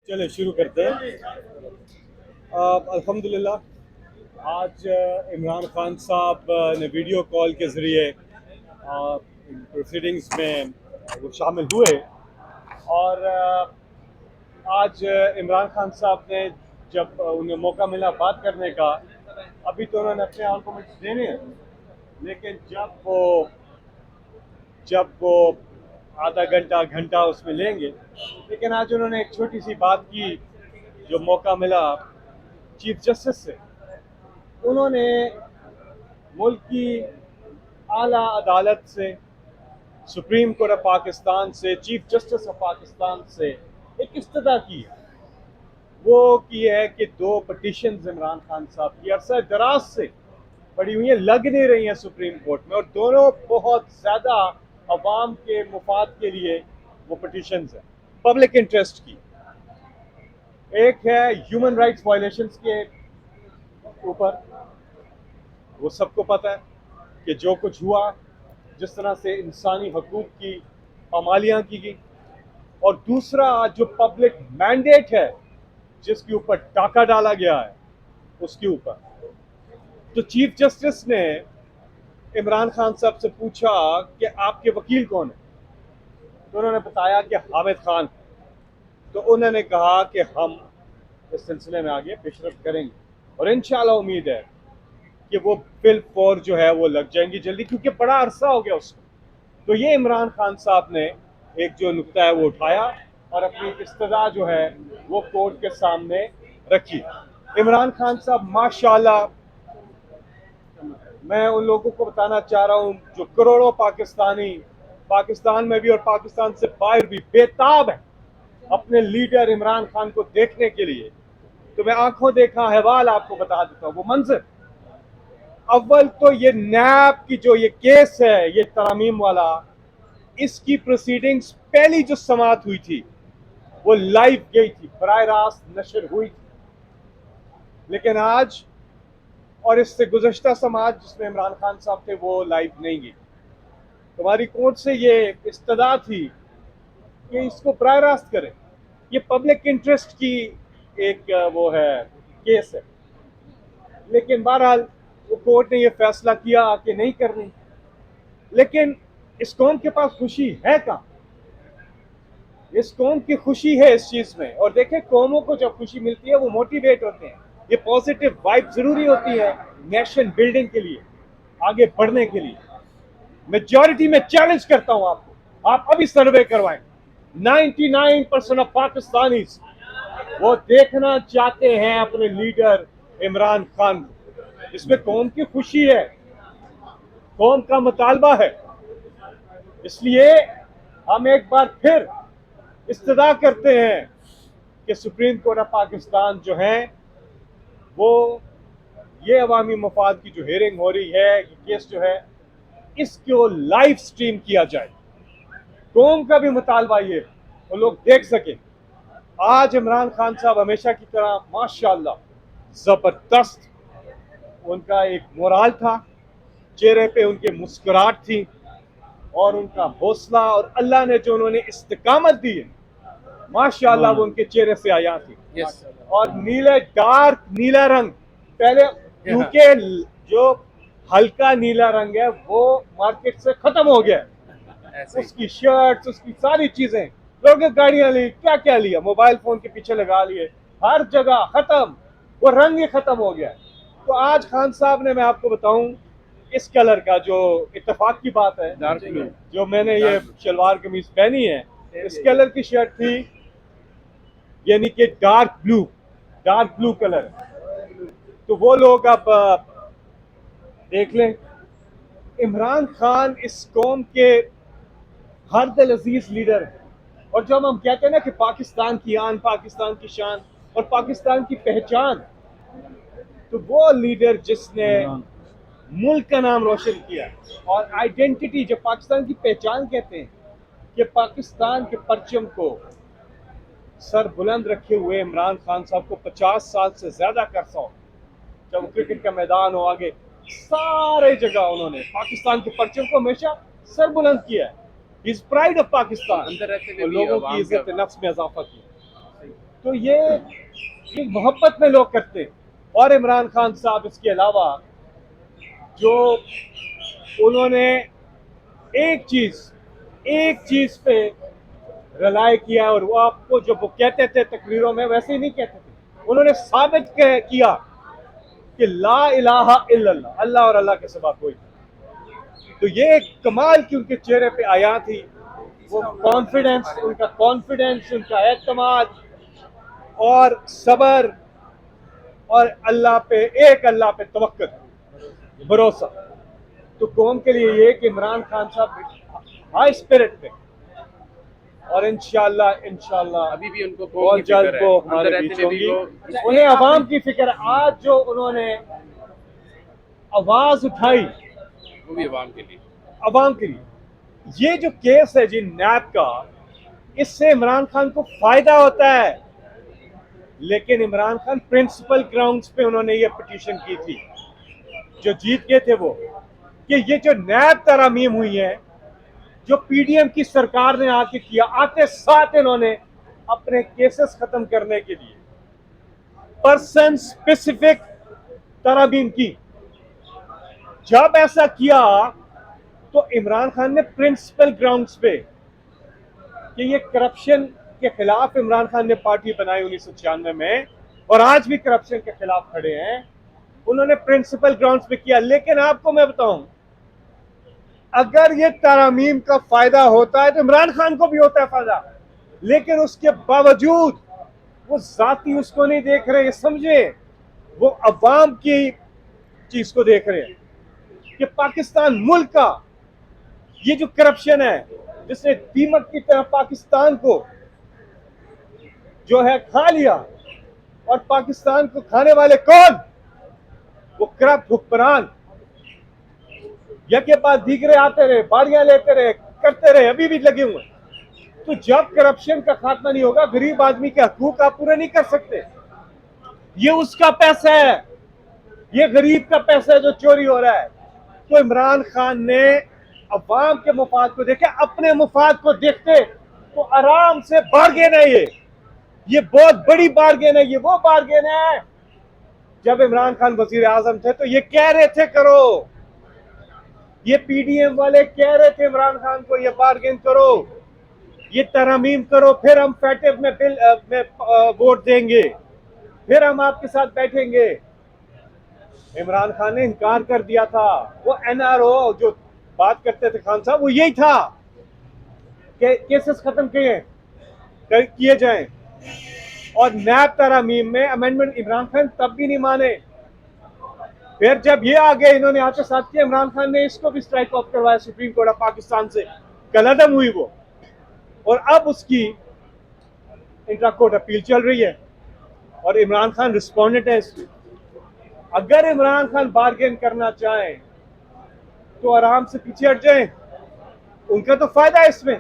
चले शुरू करते हैं। अल्हम्दुलिल्लाह आज इमरान खान साहब ने वीडियो कॉल के ज़रिए प्रोसीडिंग्स में वो शामिल हुए और आज इमरान खान साहब ने जब उन्हें मौका मिला बात करने का, अभी तो उन्होंने अपने आर्गूमेंट्स देने हैं, लेकिन जब वो आधा घंटा घंटा उसमें लेंगे। लेकिन आज उन्होंने एक छोटी सी बात की, जो मौका मिला चीफ जस्टिस से। उन्होंने मुल्क की आला अदालत से, सुप्रीम कोर्ट ऑफ पाकिस्तान से, चीफ जस्टिस ऑफ पाकिस्तान से एक इस्तदा की है। वो की है कि दो पटिशन्स इमरान खान साहब की अरसा दराज से पड़ी हुई हैं, लग नहीं रही हैं सुप्रीम कोर्ट में, और दोनों बहुत ज़्यादा अवाम के मुफाद के लिए वो पटिशन्स हैं, पब्लिक इंटरेस्ट की। एक है ह्यूमन राइट्स वायलेशंस के ऊपर, वो सबको पता है कि जो कुछ हुआ, जिस तरह से इंसानी हकूक़ की पामालियाँ की गई। और दूसरा जो पब्लिक मैंडेट है, जिसके ऊपर टाका डाला गया है, उसके ऊपर। तो चीफ जस्टिस ने इमरान खान साहब से पूछा कि आपके वकील कौन है, तो उन्होंने बताया कि हामिद खान। तो उन्होंने कहा कि हम इस सिलसिले में आगे पेशरफ्त करेंगे और इंशाल्लाह उम्मीद है कि वो बिल फॉर जो है वो लग जाएंगी जल्दी, क्योंकि बड़ा अरसा हो गया उसको। तो ये इमरान खान साहब ने एक जो नुक्ता है वो उठाया और अपनी इस्तदा जो है वो कोर्ट के सामने रखी। इमरान खान साहब माशाल्लाह, मैं उन लोगों को बताना चाह रहा हूँ जो करोड़ों पाकिस्तानी पाकिस्तान में भी और पाकिस्तान से बाहर भी बेताब है अपने लीडर इमरान खान को देखने के लिए। तो मैं आंखों देखा अहवाल आपको बता देता हूँ, वो मंजर। अव्वल तो ये नैब की जो ये केस है, ये तरमीम वाला, इसकी प्रोसीडिंग्स पहली जो समाअत हुई थी वो लाइव गई थी, बराह रास्त नशर हुई थी। लेकिन आज और इससे गुज़श्ता समाअत जिसमें इमरान खान साहब थे वो लाइव नहीं गई। तुम्हारी कोर्ट से ये इस्तदा थी कि इसको बराह रास्त करें। ये पब्लिक इंटरेस्ट की एक वो है, केस है। लेकिन बहरहाल वो कोर्ट ने ये फैसला किया कि नहीं करनी। लेकिन इस कौम के पास खुशी है कहाँ? इस कौम की खुशी है इस चीज़ में। और देखें, कौमों को जब खुशी मिलती है वो मोटिवेट होते हैं। ये पॉजिटिव वाइब ज़रूरी होती है नेशन बिल्डिंग के लिए, आगे बढ़ने के लिए। मेजॉरिटी में चैलेंज करता हूं आपको, आप अभी सर्वे करवाएं। 99% ऑफ पाकिस्तानी वो देखना चाहते हैं अपने लीडर इमरान खान को। इसमें कौम की खुशी है, कौम का मुतालबा है। इसलिए हम एक बार फिर इस्तदा करते हैं कि सुप्रीम कोर्ट ऑफ पाकिस्तान जो है वो ये अवामी मफाद की जो हेयरिंग हो रही है, ये केस जो है, इसको लाइव स्ट्रीम किया जाए। कौम का भी मुतालबा ये वो लोग देख सके। आज इमरान खान साहब हमेशा की तरह माशाल्लाह ज़बरदस्त उनका एक मोराल था, चेहरे पे उनके मुस्कुराहट थी और उनका हौसला, और अल्लाह ने जो उन्होंने इस्तिकामत दी है माशाल्लाह वो उनके चेहरे से आया थी। और नीले, डार्क नीला रंग, पहले क्योंकि जो हल्का नीला रंग है वो मार्केट से खत्म हो गया, उसकी शर्ट्स, उसकी सारी चीजें, लोगों ने गाड़ियां ली, क्या क्या लिया, मोबाइल फोन के पीछे लगा लिए, हर जगह खत्म, वो रंग ही खत्म हो गया। तो आज खान साहब ने, मैं आपको बताऊं, इस कलर का जो इत्तेफाक की बात है, डार्क ब्लू, जो मैंने ये शलवार कमीज पहनी है, इस कलर की शर्ट थी, यानी कि डार्क ब्लू कलर। तो वो लोग अब देख लें, इमरान खान इस कौम के हर दिल अजीज लीडर है। और जब हम कहते हैं ना कि पाकिस्तान की आन, पाकिस्तान की शान और पाकिस्तान की पहचान, तो वो लीडर जिसने मुल्क का नाम रोशन किया और आइडेंटिटी, जब पाकिस्तान की पहचान कहते हैं, कि पाकिस्तान के परचम को सर बुलंद रखे हुए इमरान खान साहब को 50 साल से ज्यादा का अर्सा हो, जब क्रिकेट का मैदान हो, आगे सारे जगह उन्होंने पाकिस्तान के परचम को हमेशा सर बुलंद किया है। इज प्राइड ऑफ पाकिस्तान, और लोगों की इज्जत नफ्स में इजाफा किया। तो ये मोहब्बत में लोग करते हैं। और इमरान खान साहब इसके अलावा जो उन्होंने एक चीज पे रिलाय किया, और वो आपको जो वो कहते थे तकरीरों में वैसे ही नहीं कहते थे, उन्होंने साबित किया कि ला इलाहा इल्लल्लाह, अल्लाह और अल्लाह के सिवा कोई नहीं। तो ये एक कमाल की उनके चेहरे पे आया थी, वो कॉन्फिडेंस, उनका एतमाद और सबर, और अल्लाह पे तवक्कुल, भरोसा। तो कौम के लिए ये कि इमरान खान साहब हाई स्पिरिट में, और इंशाल्लाह अभी भी उनको बहुत जल्द वो हमारे बीच होंगी। उन्हें अवाम की फिक्र। आज जो उन्होंने आवाज उठाई वो भी अवाम के लिए, अवाम के लिए, ये जो केस है जी नैब का, इससे इमरान खान को फायदा होता है, लेकिन इमरान खान प्रिंसिपल ग्राउंड्स पे उन्होंने ये पिटीशन की थी, जो जीत गए थे वो, कि ये जो नैब तरमीम हुई है, जो पीडीएम की सरकार ने आके किया, आते साथ इन्होंने अपने केसेस खत्म करने के लिए पर्सन स्पेसिफिक तरमीम की। जब ऐसा किया तो इमरान खान ने प्रिंसिपल ग्राउंड्स पे, कि ये करप्शन के खिलाफ इमरान खान ने पार्टी बनाई 1996 में, और आज भी करप्शन के खिलाफ खड़े हैं, उन्होंने प्रिंसिपल ग्राउंड्स पे किया। लेकिन आपको मैं बताऊं, अगर ये तरमीम का फायदा होता है तो इमरान खान को भी होता है फायदा, लेकिन उसके बावजूद वो जाती उसको नहीं देख रहे, समझे, वो अवाम की चीज को देख रहे हैं कि पाकिस्तान मुल्क का ये जो करप्शन है, जिसने दीमक की तरह पाकिस्तान को जो है खा लिया, और पाकिस्तान को खाने वाले कौन, वो करप्ट हुक्मरान, यके बाद दीगरे आते रहे, बारियां लेते रहे, करते रहे, अभी भी लगे हुए। तो जब करप्शन का खात्मा नहीं होगा, गरीब आदमी के हकूक आप पूरे नहीं कर सकते। ये उसका पैसा है, ये गरीब का पैसा है जो चोरी हो रहा है। तो इमरान खान ने अवाम के मुफाद को देखे, अपने मुफाद को देखते तो आराम से बार्गेन है, ये बहुत बड़ी बार्गेन है। ये वो बार्गेन है, जब इमरान खान वजीर आजम थे तो ये कह रहे थे करो, ये पीडीएम वाले कह रहे थे इमरान खान को ये बार्गेन करो, ये तरमीम करो, फिर हम फैटिव में बिल में वोट देंगे, फिर हम आपके साथ बैठेंगे। इमरान खान ने इनकार कर दिया था। वो एनआरओ जो बात करते थे खान साहब, वो यही था कि केसेस खत्म किए जाएं, और नैब तरमीम में अमेंडमेंट इमरान खान तब भी नहीं माने। फिर जब ये आ गए, इन्होंने आपके साथ किया, इमरान खान ने इसको भी स्ट्राइक ऑफ करवाया सुप्रीम कोर्ट ऑफ पाकिस्तान से, कलअदम हुई वो, और अब उसकी इंट्रा कोर्ट अपील चल रही है, और इमरान खान रिस्पोंडेंट है इसमें। अगर इमरान खान बार्गेन करना चाहें तो आराम से पीछे हट जाएं, उनका तो फायदा है इसमें,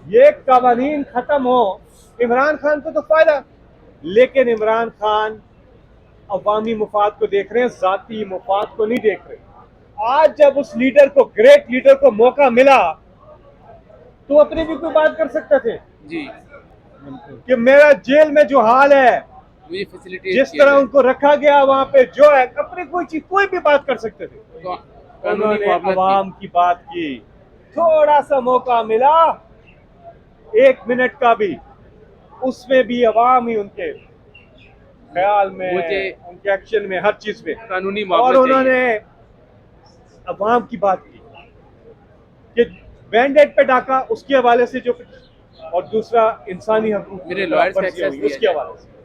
ये कवानीन खत्म हो, इमरान खान को तो फायदा। लेकिन इमरान खान अवामी मुफाद को देख रहे हैं, जाती मुफाद को नहीं देख रहे। आज जब उस लीडर को, ग्रेट लीडर को मौका मिला, तो अपनी भी कोई बात कर सकते थे जी, कि मेरा जेल में जो हाल है, मुझे फैसिलिटी जिस तरह उनको रखा गया वहां पे, जो है, अपनी कोई भी बात कर सकते थे। तो उन्होंने अवाम की बात की, थोड़ा सा मौका मिला, 1 मिनट का भी, उसमें भी अवाम ही उनके ख्याल में, उनके एक्शन में, हर चीज में कानूनी, और उन्होंने अवाम की बात की कि बैंडेड पे डाका उसके हवाले से जो, और दूसरा इंसानी हकूक मेरे लॉयर्स का उसके हवाले से।